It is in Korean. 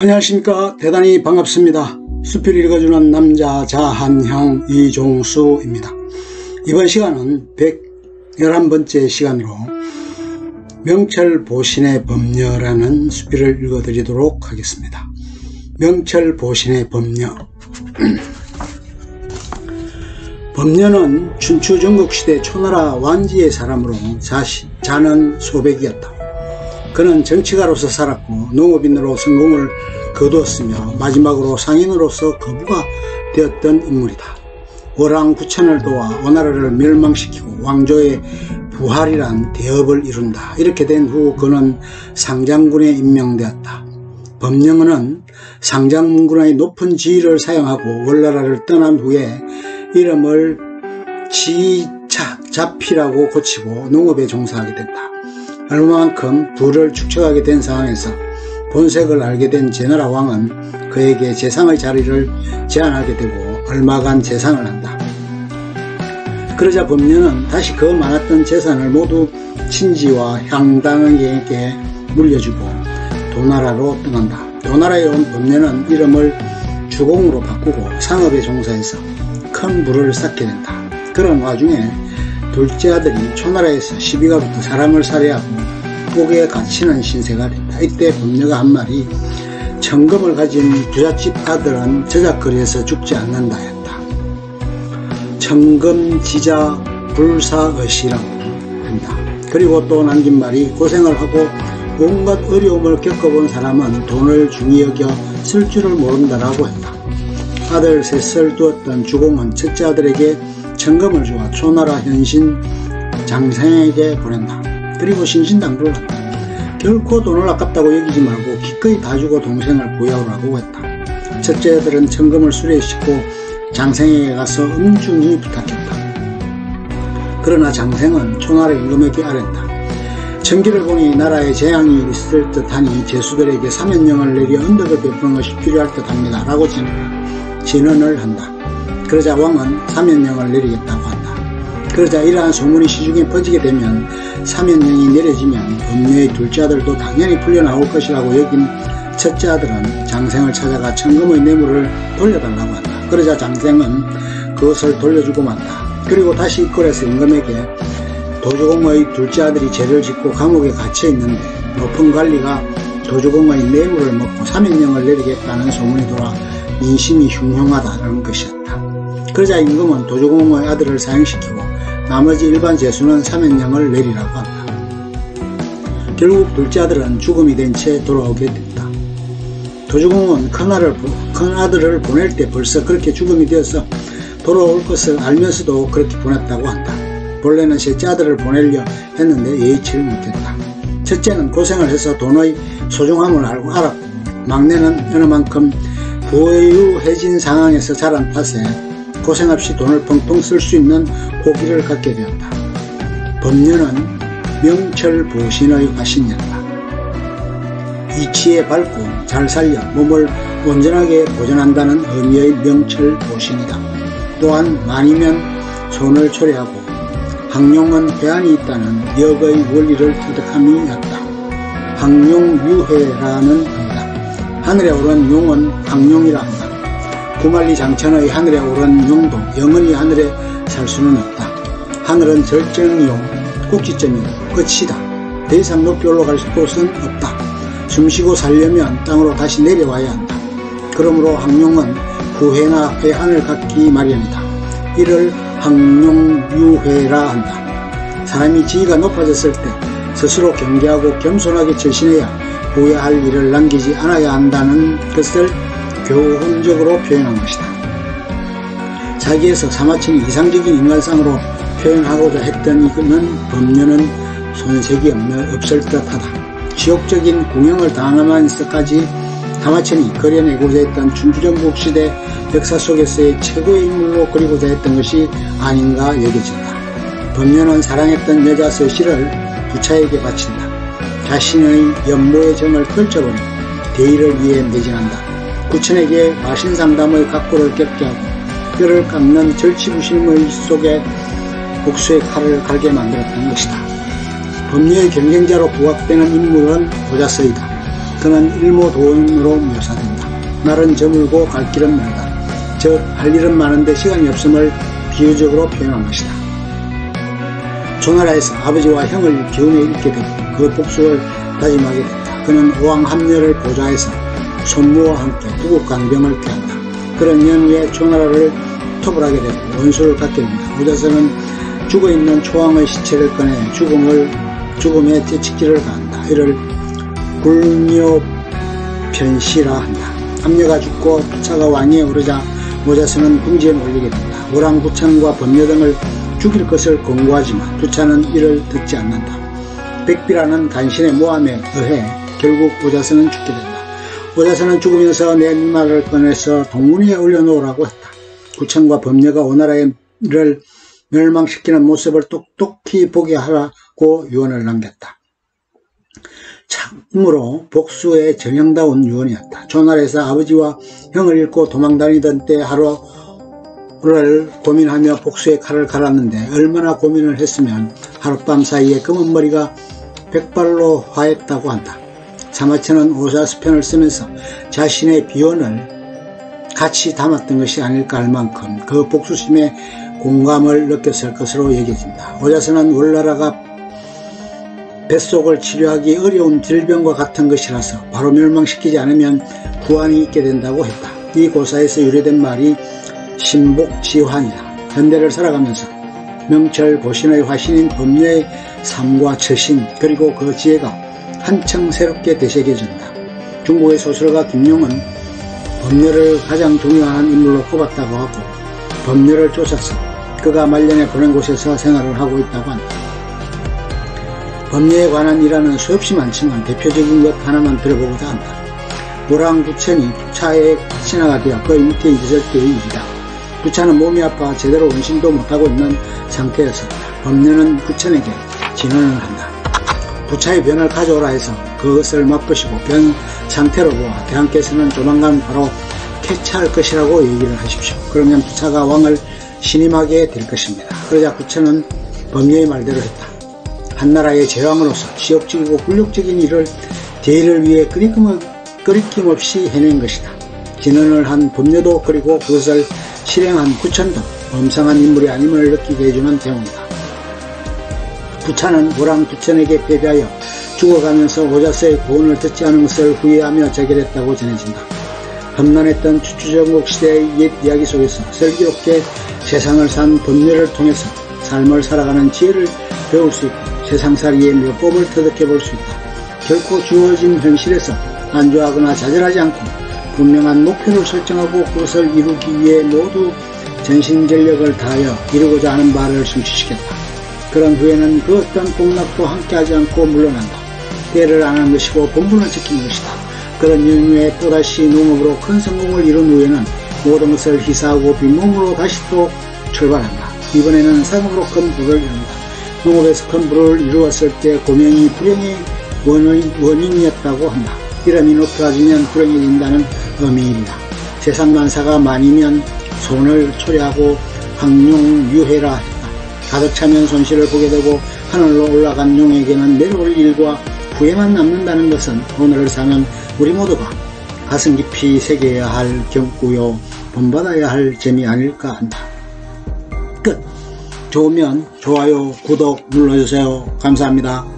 안녕하십니까. 대단히 반갑습니다. 숲을 읽어주는 남자 자한형 이종수입니다. 이번 시간은 111번째 시간으로 명철보신의 법녀라는 수필을 읽어드리도록 하겠습니다. 명철보신의 법녀. 법녀는 춘추 전국시대 초나라 완지의 사람으로 자는 소백이었다. 그는 정치가로서 살았고 농업인으로 성공을 거두었으며 마지막으로 상인으로서 거부가 되었던 인물이다. 월왕구천을 도와 오나라를 멸망시키고 왕조의 부활이란 대업을 이룬다. 이렇게 된 후 그는 상장군에 임명되었다. 법령은 상장군의 높은 지위를 사용하고 월나라를 떠난 후에 이름을 지자피라고 고치고 농업에 종사하게 된다. 얼마만큼 부를 축적하게 된 상황에서 본색을 알게 된 제나라 왕은 그에게 재상의 자리를 제안하게 되고 얼마간 재상을 한다. 그러자 법녀는 다시 그 많았던 재산을 모두 친지와 향당에게 물려주고 도나라로 떠난다. 도나라에 온 법녀는 이름을 주공으로 바꾸고 상업에 종사해서 큰 부를 쌓게 된다. 그런 와중에 둘째 아들이 초나라에서 시비가 붙어 사람을 살해하고 옥에 갇히는 신세가 된다. 이때 법녀가 한 말이 천금을 가진 부잣집 아들은 저작거리에서 죽지 않는다 했다. 천금지자 불사의시라고 한다. 그리고 또 남긴 말이 고생을 하고 온갖 어려움을 겪어본 사람은 돈을 중히 여겨 쓸 줄을 모른다라고 했다. 아들 셋을 두었던 주공은 첫째 아들에게 천금을 주어 초나라 현신 장생에게 보낸다. 그리고 신신당부를 한다. 결코 돈을 아깝다고 여기지 말고 기꺼이 다 주고 동생을 구해오라고 했다. 첫째 아들은 천금을 수레시키고 장생에게 가서 엄중히 부탁했다. 그러나 장생은 초나라 임금에게 아랜다. 천기를 보니 나라에 재앙이 있을 듯하니 제수들에게 사면령을 내려 은덕을 베푸는 것이 필요할 듯합니다 라고 진언을 한다. 그러자 왕은 사면령을 내리겠다고 한다. 그러자 이러한 소문이 시중에 퍼지게 되면 사면령이 내려지면 법녀의 둘째 아들도 당연히 풀려나올 것이라고 여긴 첫째 아들은 장생을 찾아가 천금의 뇌물을 돌려달라고 한다. 그러자 장생은 그것을 돌려주고 만다. 그리고 다시 이끌어서 임금에게 도주공의 둘째 아들이 죄를 짓고 감옥에 갇혀있는데 높은 관리가 도주공의 뇌물을 먹고 사면령을 내리겠다는 소문이 돌아 민심이 흉흉하다는 것이었다. 그러자 임금은 도주공의 아들을 사형시키고 나머지 일반 죄수는 사면령을 내리라고 한다. 결국 둘째 아들은 죽음이 된 채 돌아오게 됐다. 도주공은 큰아들을 보낼 때 벌써 그렇게 죽음이 되어서 돌아올 것을 알면서도 그렇게 보냈다고 한다. 본래는 셋째 아들을 보내려 했는데 예의치를 못했다. 첫째는 고생을 해서 돈의 소중함을 알았고 막내는 어느 만큼 부유해진 상황에서 자란 탓에 고생 없이 돈을 펑펑 쓸 수 있는 호기를 갖게 되었다. 법녀는 명철보신의 화신이었다. 이치에 밝고 잘 살려 몸을 온전하게 보존한다는 의미의 명철보신이다. 또한 많이면 손을 초래하고 항용은 회한이 있다는 역의 원리를 터득함이었다. 항용유해라는 한다. 하늘에 오른 용은 항용이라 한다. 구만리 장천의 하늘에 오른 용도 영원히 하늘에 살 수는 없다. 하늘은 절정이요 꼭지점이고 끝이다. 더 이상 높이 올라갈 곳은 없다. 숨쉬고 살려면 땅으로 다시 내려와야 한다. 그러므로 항용은 후회나 회한을 갖기 마련이다. 이를 항용유회라 한다. 사람이 지위가 높아졌을 때 스스로 경계하고 겸손하게 처신해야 후회할 일을 남기지 않아야 한다는 것을 교훈적으로 표현한 것이다. 자기에서 사마천이 이상적인 인간상으로 표현하고자 했던 이는 법녀는 손색이 없을 듯하다. 지옥적인 궁형을 당하면서까지 사마천이 그려내고자 했던 춘추전국 시대 역사 속에서의 최고의 인물로 그리고자 했던 것이 아닌가 여겨진다. 법녀는 사랑했던 여자 서씨를 부차에게 바친다. 자신의 연모의 정을 걸쳐버리고 대의를 위해 매진한다. 구천에게 마신상담의 각고를 겪게 하고 뼈를 깎는 절치부심의 속에 복수의 칼을 갈게 만들었던 것이다. 법녀의 경쟁자로 부각되는 인물은 오자서이다. 그는 일모도원으로 묘사된다. 날은 저물고 갈 길은 멀다. 즉 할 일은 많은데 시간이 없음을 비유적으로 표현한 것이다. 조나라에서 아버지와 형을 기운에 잃게 되고 그 복수를 다짐하게 된다. 그는 오왕 함렬을 보좌해서 손무와 함께 북극 강병을 꾀한다. 그런 연후에 조나라를 토벌하게 되고 원수를 갖게 된다. 오자선은 죽어있는 초왕의 시체를 꺼내 죽음의 뒤집기를 가한다. 이를 굴묘편시라 한다. 함녀가 죽고 투차가 왕위에 오르자 오자선은 궁지에 몰리게 된다. 오랑구찬과 범녀 등을 죽일 것을 권고하지만 투차는 이를 듣지 않는다. 백비라는 간신의 모함에 의해 결국 오자선은 죽게 된다. 오자선은 죽으면서 내 누나를 꺼내서 동문위에 올려놓으라고 했다. 구찬과 범녀가 오나라를 멸망시키는 모습을 똑똑히 보게 하라고 유언을 남겼다. 참으로 복수의 전형다운 유언이었다. 조나라에서 아버지와 형을 잃고 도망다니던 때 하루를 고민하며 복수의 칼을 갈았는데 얼마나 고민을 했으면 하룻밤 사이에 검은 머리가 백발로 화했다고 한다. 사마천은 오자수편을 쓰면서 자신의 비언을 같이 담았던 것이 아닐까 할 만큼 그 복수심에 공감을 느꼈을 것으로 여겨진다. 오자선은 월나라가 뱃속을 치료하기 어려운 질병과 같은 것이라서 바로 멸망시키지 않으면 구원이 있게 된다고 했다. 이 고사에서 유래된 말이 신복지환이다. 현대를 살아가면서 명철 고신의 화신인 범녀의 삶과 처신 그리고 그 지혜가 한층 새롭게 되새겨진다. 중국의 소설가 김용은 범녀를 가장 중요한 인물로 꼽았다고 하고 범녀를 쫓아서 그가 말년에 보낸 곳에서 생활을 하고 있다고 한다. 범녀에 관한 일화는 수없이 많지만 대표적인 것 하나만 들어보고자 한다. 오랑구천이 투차의 신하가 되어 그의 밑에 있을 때의 일이다. 투차는 몸이 아파 제대로 운신도 못하고 있는 상태였었다. 범녀는 구천에게 진언을 한다. 투차의 변을 가져오라 해서 그것을 맛보시고 변 상태로 보아 대왕께서는 조만간 바로 쾌차할 것이라고 얘기를 하십시오. 그러면 투차가 왕을 신임하게 될 것입니다. 그러자 구천은 범녀의 말대로 했다. 한나라의 제왕으로서 지역적이고 굴욕적인 일을 대의를 위해 끄리낌 없이 해낸 것이다. 진언을 한 범녀도 그리고 그것을 실행한 구천도 범상한 인물이 아님을 느끼게 해주는 대목이다. 구찬은 오랑구천에게 패배하여 죽어가면서 오자서의 고언을 듣지 않은 것을 후회하며 자결했다고 전해진다. 험난했던 추추전국 시대의 옛 이야기 속에서 슬기롭게 세상을 산 범녀를 통해서 삶을 살아가는 지혜를 배울 수 있고 세상살이의 묘법을 터득해볼 수 있다. 결코 주어진 현실에서 안주하거나 좌절하지 않고 분명한 목표를 설정하고 그것을 이루기 위해 모두 전신전력을 다하여 이루고자 하는 바를 성취시켰다. 그런 후에는 그 어떤 공락도 함께하지 않고 물러난다. 때를 아는 것이고 본분을 지키는 것이다. 그런 연후에 또다시 농업으로 큰 성공을 이룬 후에는 모든 것을 희사하고 빈몸으로 다시 또 출발한다. 이번에는 상업으로 큰 부를 이룬다. 농업에서 큰 부를 이루었을 때 고명이 불행의 원인이었다고 한다. 이름이 높아지면 불행해진다는 의미이다. 세상 만사가 많이면 손을 초래하고 황룡유해라 했다. 가득 차면 손실을 보게 되고 하늘로 올라간 용에게는 내려올 일과 후회만 남는다는 것은 오늘을 사는 우리 모두가 가슴 깊이 새겨야 할 경고요 본받아야 할 점이 아닐까 한다. 끝. 좋으면 좋아요, 구독 눌러주세요. 감사합니다.